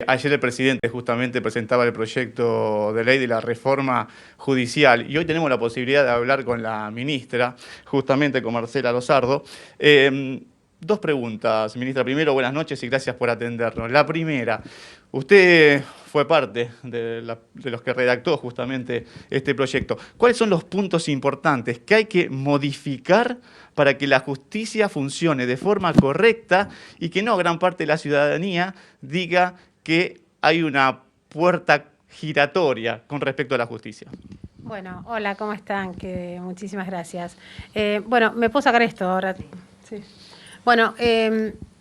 Ayer el presidente justamente presentaba el proyecto de ley de la reforma judicial y hoy tenemos la posibilidad de hablar con la ministra, justamente con Marcela Lozardo. Dos preguntas, ministra. Primero, buenas noches y gracias por atendernos. La primera, usted fue parte de los que redactó justamente este proyecto. ¿Cuáles son los puntos importantes que hay que modificar para que la justicia funcione de forma correcta y que no gran parte de la ciudadanía diga que hay una puerta giratoria con respecto a la justicia? Bueno, hola, ¿cómo están? Muchísimas gracias. Bueno, ¿me puedo sacar esto ahora? Sí. Bueno,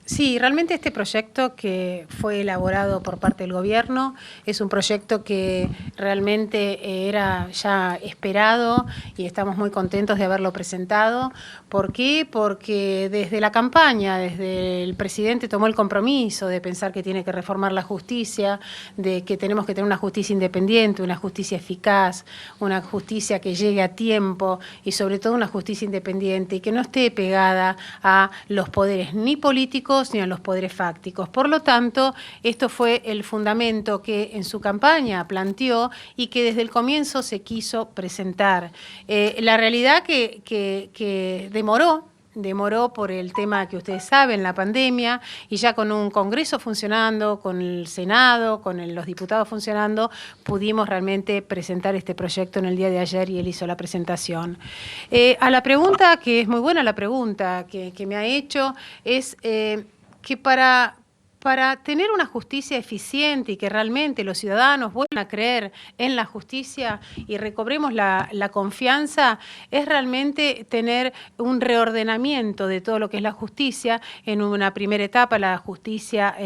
sí, realmente este proyecto que fue elaborado por parte del gobierno es un proyecto que realmente era ya esperado y estamos muy contentos de haberlo presentado. ¿Por qué? Porque desde la campaña, desde el presidente tomó el compromiso de pensar que tiene que reformar la justicia, de que tenemos que tener una justicia independiente, una justicia eficaz, una justicia que llegue a tiempo y sobre todo una justicia independiente y que no esté pegada a los poderes ni políticos ni a los poderes fácticos. Por lo tanto, esto fue el fundamento que en su campaña planteó y que desde el comienzo se quiso presentar. La realidad que demoró por el tema que ustedes saben, la pandemia, y ya con un Congreso funcionando, con el Senado, con los diputados funcionando, pudimos realmente presentar este proyecto en el día de ayer y él hizo la presentación. A la pregunta, que es muy buena la pregunta que me ha hecho, es que para tener una justicia eficiente y que realmente los ciudadanos vuelvan a creer en la justicia y recobremos la confianza, es realmente tener un reordenamiento de todo lo que es la justicia. En una primera etapa, la justicia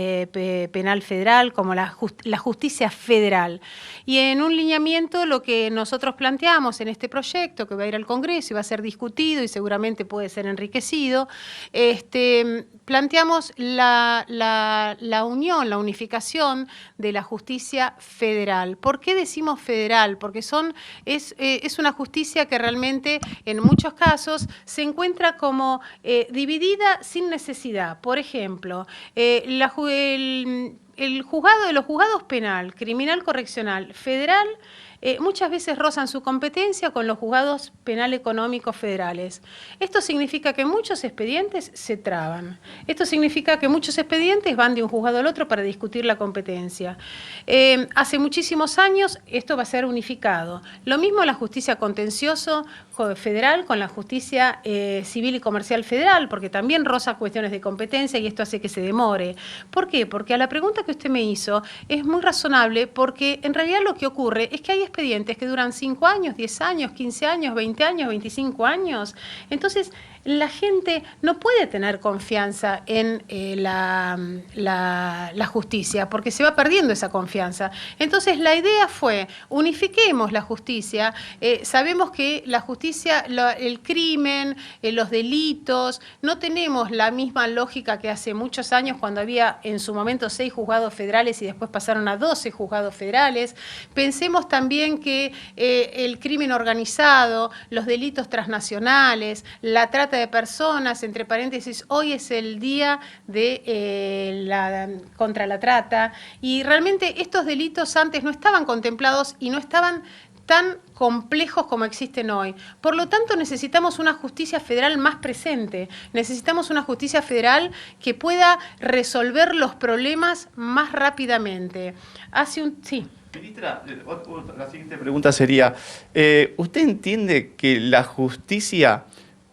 penal federal como la justicia federal. Y en un lineamiento, lo que nosotros planteamos en este proyecto, que va a ir al Congreso y va a ser discutido y seguramente puede ser enriquecido, planteamos la unión, la unificación de la justicia federal. ¿Por qué decimos federal? Porque es una justicia que realmente en muchos casos se encuentra como dividida sin necesidad. Por ejemplo, los juzgados penal, criminal correccional, federal, muchas veces rozan su competencia con los juzgados penal económicos federales. Esto significa que muchos expedientes se traban. Esto significa que muchos expedientes van de un juzgado al otro para discutir la competencia. Hace muchísimos años esto va a ser unificado. Lo mismo la justicia contencioso federal con la justicia civil y comercial federal, porque también roza cuestiones de competencia y esto hace que se demore. ¿Por qué? Porque a la pregunta que usted me hizo es muy razonable, porque en realidad lo que ocurre es que hay expedientes que duran 5 años, 10 años, 15 años, 20 años, 25 años. Entonces, la gente no puede tener confianza en la justicia, porque se va perdiendo esa confianza. Entonces, la idea fue, unifiquemos la justicia. Sabemos que la justicia, el crimen, los delitos, no tenemos la misma lógica que hace muchos años, cuando había en su momento 6 juzgados federales y después pasaron a 12 juzgados federales. Pensemos también que el crimen organizado, los delitos transnacionales, la trata de personas, entre paréntesis, hoy es el día de contra la trata, y realmente estos delitos antes no estaban contemplados y no estaban tan complejos como existen hoy. Por lo tanto, necesitamos una justicia federal más presente, necesitamos una justicia federal que pueda resolver los problemas más rápidamente. Sí. Ministra, la siguiente pregunta sería, ¿usted entiende que la justicia,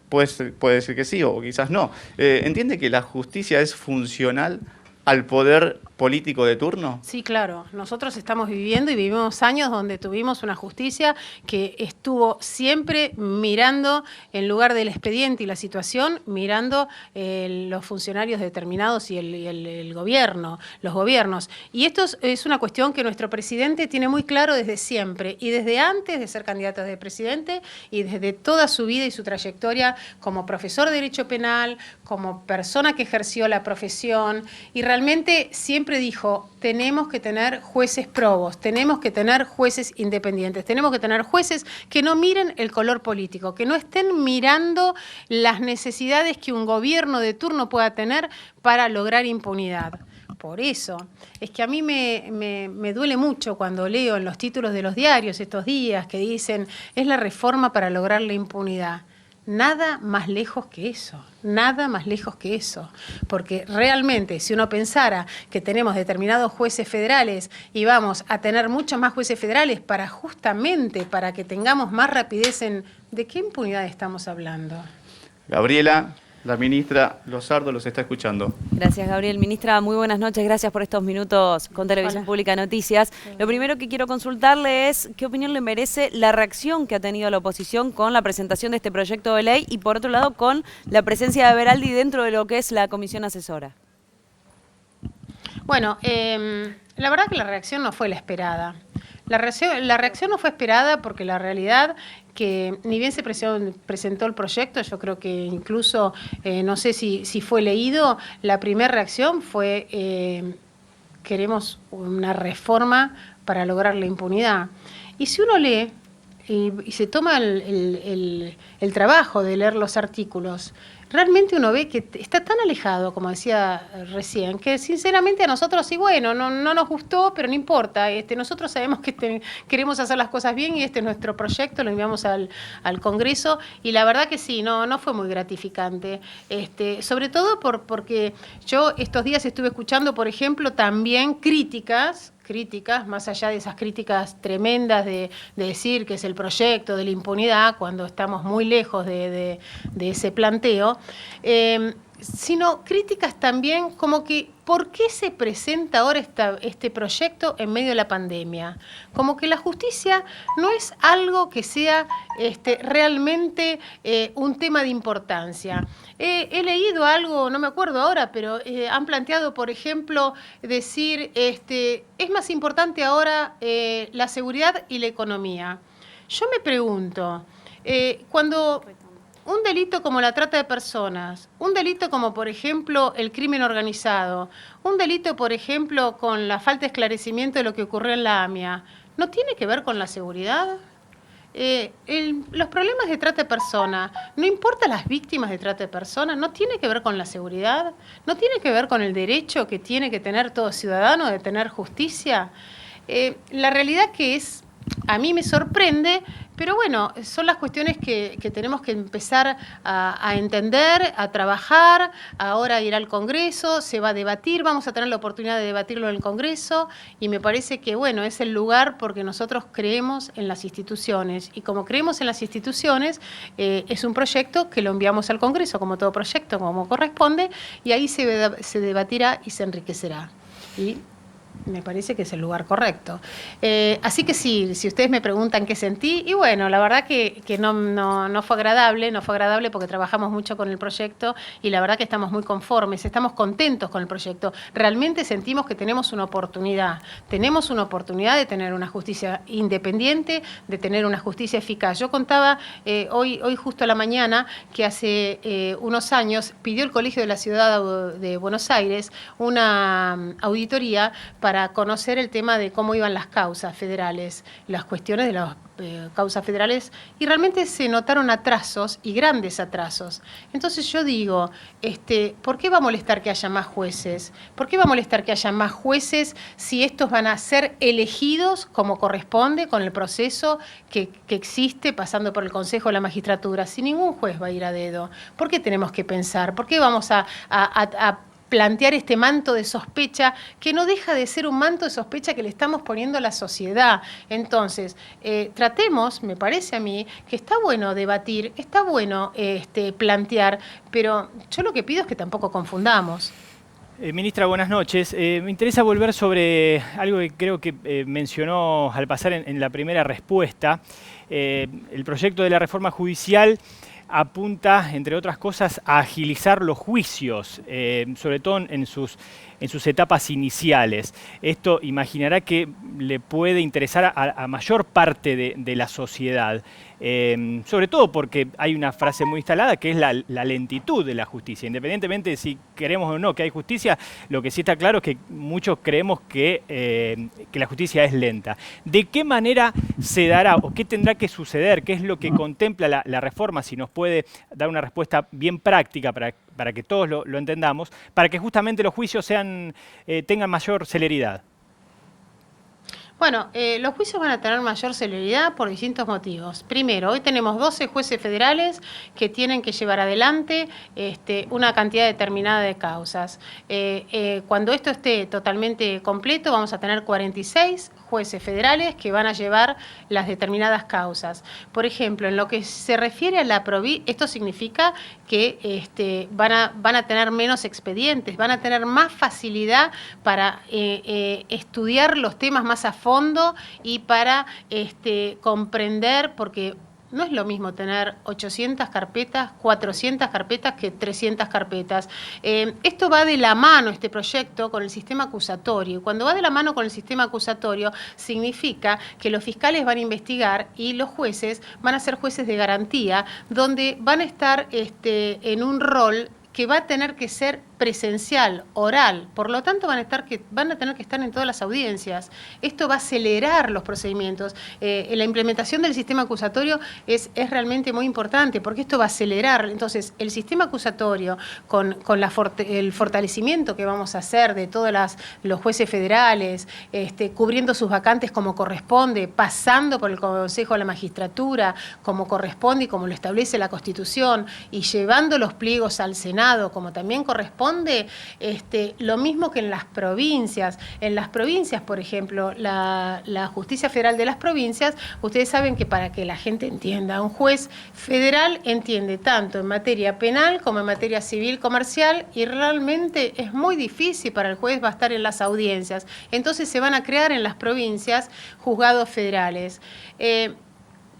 puede decir que sí o quizás no, entiende que la justicia es funcional al poder político de turno? Sí, claro. Nosotros estamos viviendo y vivimos años donde tuvimos una justicia que estuvo siempre mirando, en lugar del expediente y la situación, mirando los funcionarios determinados y el gobierno, los gobiernos. Y esto es una cuestión que nuestro presidente tiene muy claro desde siempre y desde antes de ser candidato de presidente y desde toda su vida y su trayectoria como profesor de Derecho Penal, como persona que ejerció la profesión, y realmente siempre dijo, tenemos que tener jueces probos, tenemos que tener jueces independientes, tenemos que tener jueces que no miren el color político, que no estén mirando las necesidades que un gobierno de turno pueda tener para lograr impunidad. por eso. Es que a mí me duele mucho cuando leo en los títulos de los diarios estos días que dicen es la reforma para lograr la impunidad. Nada más lejos que eso, nada más lejos que eso. Porque realmente, si uno pensara que tenemos determinados jueces federales y vamos a tener muchos más jueces federales para justamente para que tengamos más rapidez en... ¿De qué impunidad estamos hablando? Gabriela, la ministra Losardo los está escuchando. Gracias, Gabriel. Ministra, muy buenas noches. Gracias por estos minutos con Televisión Pública Noticias. Lo primero que quiero consultarle es qué opinión le merece la reacción que ha tenido la oposición con la presentación de este proyecto de ley y, por otro lado, con la presencia de Beraldi dentro de lo que es la comisión asesora. Bueno, la verdad que la reacción no fue la esperada. La reacción no fue esperada porque la realidad que ni bien se presentó el proyecto, yo creo que incluso, no sé si fue leído, la primera reacción fue queremos una reforma para lograr la impunidad. Y si uno lee y se toma el trabajo de leer los artículos, realmente uno ve que está tan alejado, como decía recién, que sinceramente a nosotros, sí, bueno, no nos gustó, pero no importa. Nosotros sabemos que queremos hacer las cosas bien y este es nuestro proyecto, lo enviamos al Congreso y la verdad que sí, no fue muy gratificante. Sobre todo porque yo estos días estuve escuchando, por ejemplo, también críticas, más allá de esas críticas tremendas de decir que es el proyecto de la impunidad, cuando estamos muy lejos de ese planteo, sino críticas también como que ¿por qué se presenta ahora este proyecto en medio de la pandemia? Como que la justicia no es algo que sea realmente un tema de importancia. He leído algo, no me acuerdo ahora, pero han planteado, por ejemplo, decir es más importante ahora la seguridad y la economía. Yo me pregunto, cuando un delito como la trata de personas, un delito como, por ejemplo, el crimen organizado, un delito, por ejemplo, con la falta de esclarecimiento de lo que ocurrió en la AMIA, ¿no tiene que ver con la seguridad? Los problemas de trata de personas, no importa las víctimas de trata de personas, no tiene que ver con la seguridad, no tiene que ver con el derecho que tiene que tener todo ciudadano de tener justicia. La realidad que es, a mí me sorprende, pero bueno, son las cuestiones que tenemos que empezar a entender, a trabajar, ahora ir al Congreso, se va a debatir, vamos a tener la oportunidad de debatirlo en el Congreso y me parece que bueno, es el lugar porque nosotros creemos en las instituciones y como creemos en las instituciones, es un proyecto que lo enviamos al Congreso, como todo proyecto, como corresponde, y ahí se debatirá y se enriquecerá. Y me parece que es el lugar correcto. Así que sí, si ustedes me preguntan qué sentí, y bueno, la verdad que no fue agradable porque trabajamos mucho con el proyecto y la verdad que estamos muy conformes, estamos contentos con el proyecto. Realmente sentimos que tenemos una oportunidad de tener una justicia independiente, de tener una justicia eficaz. Yo contaba hoy justo a la mañana que hace unos años pidió el Colegio de la Ciudad de Buenos Aires una auditoría para conocer el tema de cómo iban las causas federales, las cuestiones de las causas federales, y realmente se notaron atrasos y grandes atrasos. Entonces yo digo, ¿por qué va a molestar que haya más jueces? ¿Por qué va a molestar que haya más jueces si estos van a ser elegidos como corresponde con el proceso que existe pasando por el Consejo de la Magistratura? Si ningún juez va a ir a dedo, ¿por qué tenemos que pensar? ¿Por qué vamos a plantear este manto de sospecha que no deja de ser un manto de sospecha que le estamos poniendo a la sociedad? Entonces, tratemos, me parece a mí, que está bueno debatir, está bueno plantear, pero yo lo que pido es que tampoco confundamos. Ministra, buenas noches. Me interesa volver sobre algo que creo que mencionó al pasar en la primera respuesta. El proyecto de la reforma judicial apunta, entre otras cosas, a agilizar los juicios, sobre todo en sus etapas iniciales. Esto imaginará que le puede interesar a mayor parte de la sociedad, sobre todo porque hay una frase muy instalada que es la lentitud de la justicia. Independientemente de si queremos o no que hay justicia, lo que sí está claro es que muchos creemos que la justicia es lenta. ¿De qué manera se dará o qué tendrá que suceder? ¿Qué es lo que contempla la reforma? Si nos puede dar una respuesta bien práctica para que todos lo entendamos, para que justamente los juicios sean tengan mayor celeridad? Bueno, los juicios van a tener mayor celeridad por distintos motivos. Primero, hoy tenemos 12 jueces federales que tienen que llevar adelante una cantidad determinada de causas. Cuando esto esté totalmente completo, vamos a tener 46 jueces federales que van a llevar las determinadas causas. Por ejemplo, en lo que se refiere a la provincia, esto significa que van a tener menos expedientes, van a tener más facilidad para estudiar los temas más a fondo y para comprender, porque no es lo mismo tener 800 carpetas, 400 carpetas que 300 carpetas. Esto va de la mano, este proyecto, con el sistema acusatorio. Cuando va de la mano con el sistema acusatorio, significa que los fiscales van a investigar y los jueces van a ser jueces de garantía, donde van a estar en un rol que va a tener que ser presencial, oral, por lo tanto van a tener que estar en todas las audiencias. Esto va a acelerar los procedimientos. La implementación del sistema acusatorio es realmente muy importante porque esto va a acelerar. Entonces, el sistema acusatorio con el fortalecimiento que vamos a hacer de todos los jueces federales, cubriendo sus vacantes como corresponde, pasando por el Consejo de la Magistratura como corresponde y como lo establece la Constitución, y llevando los pliegos al Senado como también corresponde, lo mismo que en las provincias. En las provincias, por ejemplo, la Justicia Federal de las provincias, ustedes saben que, para que la gente entienda, un juez federal entiende tanto en materia penal como en materia civil comercial, y realmente es muy difícil para el juez va a estar en las audiencias. Entonces se van a crear en las provincias juzgados federales.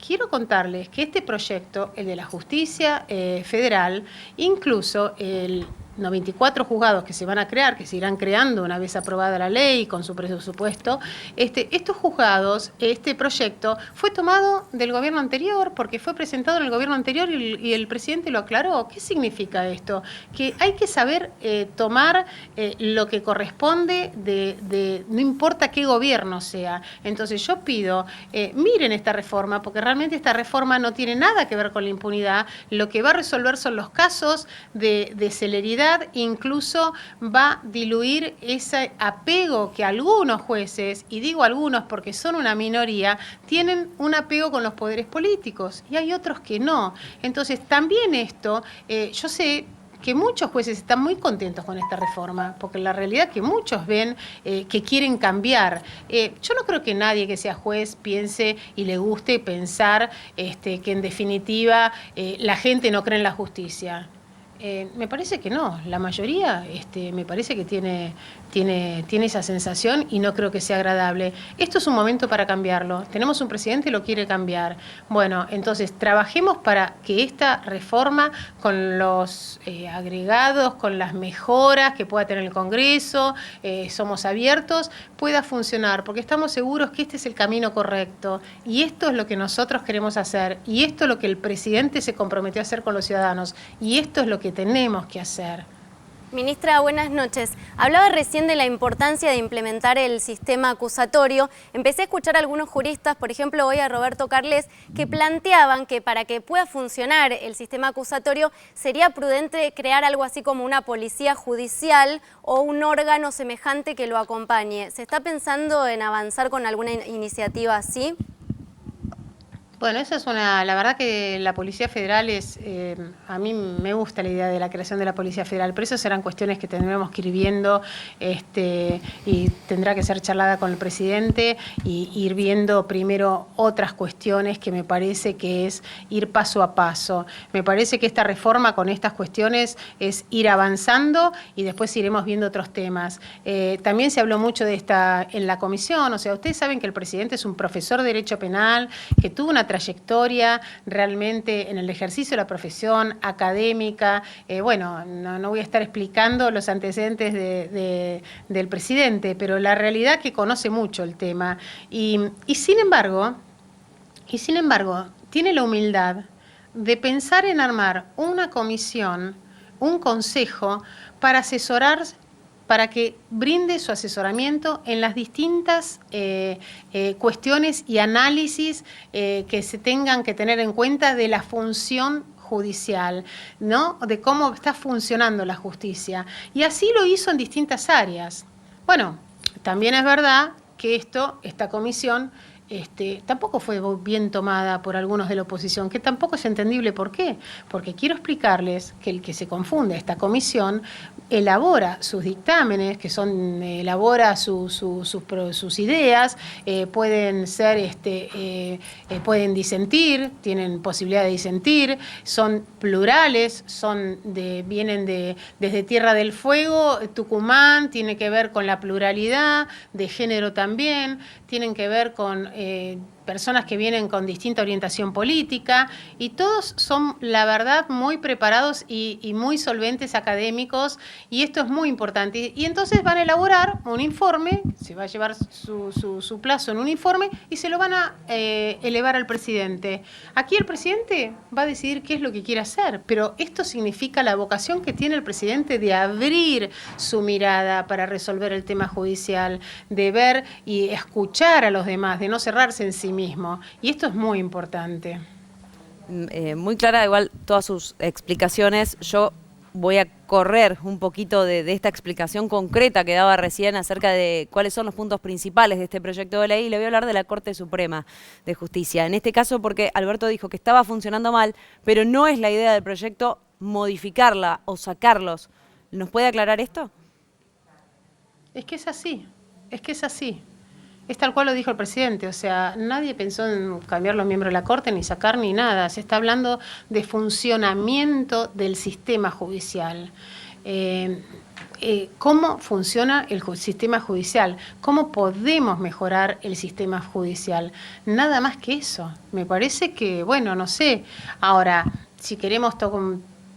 Quiero contarles que este proyecto, el de la justicia federal, incluso el 94 juzgados que se van a crear, que se irán creando una vez aprobada la ley con su presupuesto, estos juzgados, este proyecto fue tomado del gobierno anterior porque fue presentado en el gobierno anterior y el presidente lo aclaró. ¿Qué significa esto? Que hay que saber tomar lo que corresponde no importa qué gobierno sea. Entonces yo pido, miren esta reforma, porque realmente esta reforma no tiene nada que ver con la impunidad. Lo que va a resolver son los casos de celeridad, incluso va a diluir ese apego que algunos jueces, y digo algunos porque son una minoría, tienen un apego con los poderes políticos y hay otros que no. Entonces también esto, yo sé que muchos jueces están muy contentos con esta reforma, porque la realidad es que muchos ven que quieren cambiar. Yo no creo que nadie que sea juez piense y le guste pensar que en definitiva la gente no cree en la justicia. Me parece que no, la mayoría me parece que tiene esa sensación y no creo que sea agradable. Esto es un momento para cambiarlo. Tenemos un presidente que lo quiere cambiar. Bueno, entonces trabajemos para que esta reforma, con los agregados, con las mejoras que pueda tener el Congreso, somos abiertos, pueda funcionar, porque estamos seguros que este es el camino correcto y esto es lo que nosotros queremos hacer y esto es lo que el presidente se comprometió a hacer con los ciudadanos y esto es lo que tenemos que hacer. Ministra, buenas noches. Hablaba recién de la importancia de implementar el sistema acusatorio. Empecé a escuchar a algunos juristas, por ejemplo hoy a Roberto Carles, que planteaban que para que pueda funcionar el sistema acusatorio sería prudente crear algo así como una policía judicial o un órgano semejante que lo acompañe. ¿Se está pensando en avanzar con alguna iniciativa así? Bueno, esa es la verdad que la Policía Federal a mí me gusta la idea de la creación de la Policía Federal, pero eso serán cuestiones que tendremos que ir viendo y tendrá que ser charlada con el presidente y ir viendo primero otras cuestiones que me parece que es ir paso a paso. Me parece que esta reforma con estas cuestiones es ir avanzando y después iremos viendo otros temas. También se habló mucho de esta en la comisión, o sea, ustedes saben que el presidente es un profesor de Derecho Penal, que tuvo una trayectoria realmente en el ejercicio de la profesión académica. Bueno, no voy a estar explicando los antecedentes del presidente, pero la realidad es que conoce mucho el tema y sin embargo, tiene la humildad de pensar en armar una comisión, un consejo para asesorar, para que brinde su asesoramiento en las distintas cuestiones y análisis que se tengan que tener en cuenta de la función judicial, ¿no? De cómo está funcionando la justicia. Y así lo hizo en distintas áreas. Bueno, también es verdad que esta comisión, tampoco fue bien tomada por algunos de la oposición, que tampoco es entendible por qué. Porque quiero explicarles que el que se confunde, esta comisión elabora sus dictámenes, elabora sus ideas, pueden ser, pueden disentir, tienen posibilidad de disentir, son plurales, vienen desde Tierra del Fuego, Tucumán, tiene que ver con la pluralidad, de género también, tienen que ver con personas que vienen con distinta orientación política, y todos son, la verdad, muy preparados y muy solventes académicos, y esto es muy importante. Y entonces van a elaborar un informe, se va a llevar su plazo en un informe, y se lo van a elevar al presidente. Aquí el presidente va a decidir qué es lo que quiere hacer, pero esto significa la vocación que tiene el presidente de abrir su mirada para resolver el tema judicial, de ver y escuchar a los demás, de no cerrarse en sí mismo. Y esto es muy importante. Muy clara igual todas sus explicaciones. Yo voy a correr un poquito de esta explicación concreta que daba recién acerca de cuáles son los puntos principales de este proyecto de ley, y le voy a hablar de la Corte Suprema de Justicia. En este caso porque Alberto dijo que estaba funcionando mal, pero no es la idea del proyecto modificarla o sacarlos. ¿Nos puede aclarar esto? Es que es así, Es tal cual lo dijo el presidente, o sea, nadie pensó en cambiar los miembros de la Corte, ni sacar, ni nada. Se está hablando de funcionamiento del sistema judicial. ¿Cómo funciona el sistema judicial? ¿Cómo podemos mejorar el sistema judicial? Nada más que eso. Me parece que, bueno, no sé. Ahora, si queremos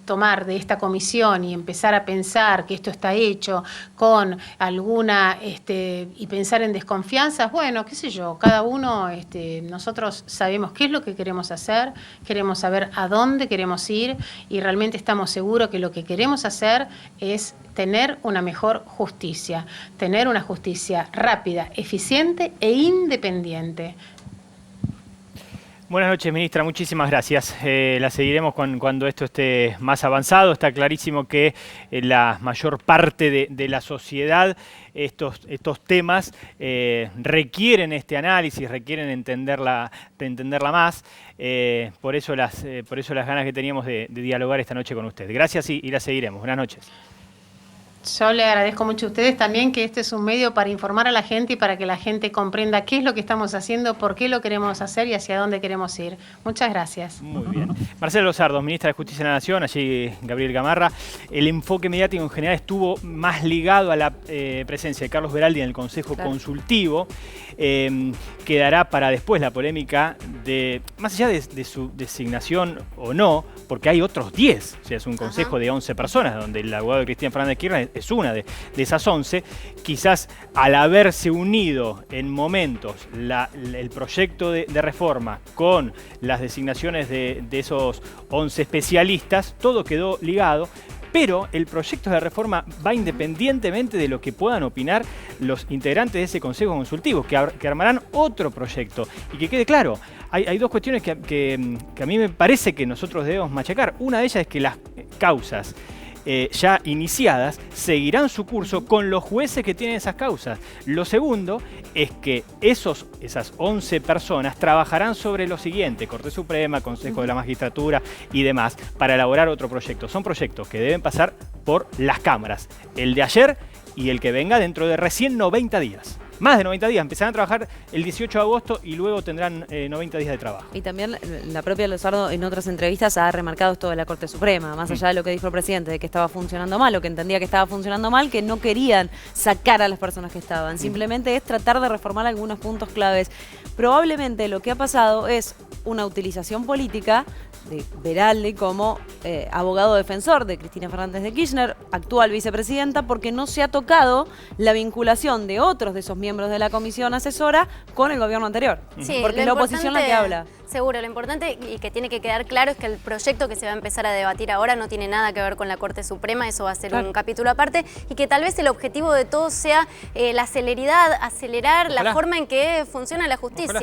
tomar de esta comisión y empezar a pensar que esto está hecho con alguna, y pensar en desconfianzas, bueno, qué sé yo, cada uno, nosotros sabemos qué es lo que queremos hacer, queremos saber a dónde queremos ir, y realmente estamos seguros que lo que queremos hacer es tener una mejor justicia, tener una justicia rápida, eficiente e independiente. Buenas noches, ministra. Muchísimas gracias. La seguiremos cuando esto esté más avanzado. Está clarísimo que la mayor parte de la sociedad, estos temas requieren este análisis, requieren entenderla más. Por eso las ganas que teníamos de dialogar esta noche con usted. Gracias y la seguiremos. Buenas noches. Yo le agradezco mucho a ustedes también, que este es un medio para informar a la gente y para que la gente comprenda qué es lo que estamos haciendo, por qué lo queremos hacer y hacia dónde queremos ir. Muchas gracias. Muy bien. Marcela Lozardo, ministra de Justicia de la Nación, allí Gabriel Gamarra. El enfoque mediático en general estuvo más ligado a la presencia de Carlos Beraldi en el Consejo Consultivo. Quedará para después la polémica de, más allá de su designación o no, porque hay otros 10, o sea, es un consejo de 11 personas, donde el abogado de Cristina Fernández Kirchner es una de esas 11. Quizás al haberse unido en momentos el proyecto de reforma con las designaciones de esos 11 especialistas, todo quedó ligado. Pero el proyecto de reforma va independientemente de lo que puedan opinar los integrantes de ese Consejo Consultivo, que armarán otro proyecto. Y que quede claro, hay dos cuestiones que a mí me parece que nosotros debemos machacar. Una de ellas es que las causas ya iniciadas seguirán su curso con los jueces que tienen esas causas. Lo segundo es que esas 11 personas trabajarán sobre lo siguiente: Corte Suprema, Consejo de la Magistratura y demás, para elaborar otro proyecto. Son proyectos que deben pasar por las cámaras. El de ayer y el que venga dentro de recién 90 días. Más de 90 días, empezarán a trabajar el 18 de agosto y luego tendrán 90 días de trabajo. Y también la propia Lozardo en otras entrevistas ha remarcado esto de la Corte Suprema, más allá de lo que dijo el presidente, de que estaba funcionando mal, o que entendía que estaba funcionando mal, que no querían sacar a las personas que estaban, simplemente es tratar de reformar algunos puntos claves. Probablemente lo que ha pasado es una utilización política de Beraldi como abogado defensor de Cristina Fernández de Kirchner, actual vicepresidenta, porque no se ha tocado la vinculación de otros de esos miembros de la comisión asesora con el gobierno anterior. Sí, porque es la oposición la que habla. Seguro, lo importante y que tiene que quedar claro es que el proyecto que se va a empezar a debatir ahora no tiene nada que ver con la Corte Suprema, eso va a ser un capítulo aparte, y que tal vez el objetivo de todo sea la celeridad, acelerar la forma en que funciona la justicia.